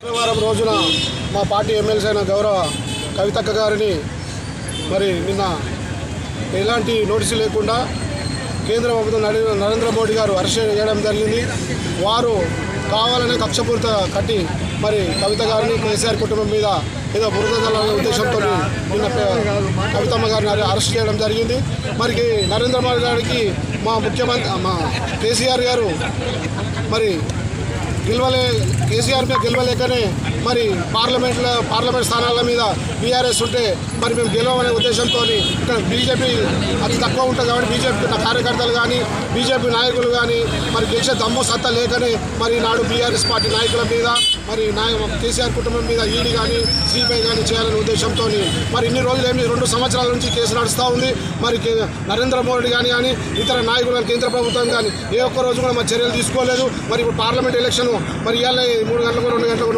శుక్రవారం రోజున మా పార్టీ ఎమ్మెల్సీ అయిన గౌరవ కవితక్క గారిని మరి నిన్న ఎలాంటి నోటీసు లేకుండా కేంద్ర ప్రభుత్వం నరేంద్ర మోడీ గారు అరెస్ట్ చేయడం జరిగింది. వారు కావాలనే కక్షపూరిత కట్టి మరి కవిత గారిని కేసీఆర్ కుటుంబం మీద ఏదో బురద జల్లాలనే ఉద్దేశంతో నిన్న కవితమ్మ గారిని అరెస్ట్ చేయడం జరిగింది. మరి నరేంద్ర మోడీ గారికి మా ముఖ్యమంత్రి మా కేసీఆర్ గారు మరి కేసీఆర్ మీద గెలవలేకనే మరి పార్లమెంట్ స్థానాల మీద బీఆర్ఎస్ ఉంటే మరి మేము గెలవమనే ఉద్దేశంతో ఇక్కడ బీజేపీ అతి తక్కువ ఉంటుంది కాబట్టి బీజేపీ కార్యకర్తలు కానీ బీజేపీ నాయకులు కానీ మరి గెలిచే దమ్ము సత్తా లేకనే మరి నాడు బీఆర్ఎస్ పార్టీ నాయకుల మీద మరి కేసీఆర్ కుటుంబం మీద ఈడీ కానీ సిబిఐ కానీ చేయాలనే ఉద్దేశంతో మరి ఇన్ని రోజులు ఏమి 2 సంవత్సరాల నుంచి కేసు నడుస్తూ ఉంది. మరి నరేంద్ర మోడీ కానీ ఇతర నాయకులు కేంద్ర ప్రభుత్వం కానీ ఏ ఒక్క రోజు కూడా మరి చర్యలు తీసుకోలేదు. మరి ఇప్పుడు పార్లమెంట్ ఎలక్షన్ మరి ఇవాళ 3 గంటలకు 2 గంటలకు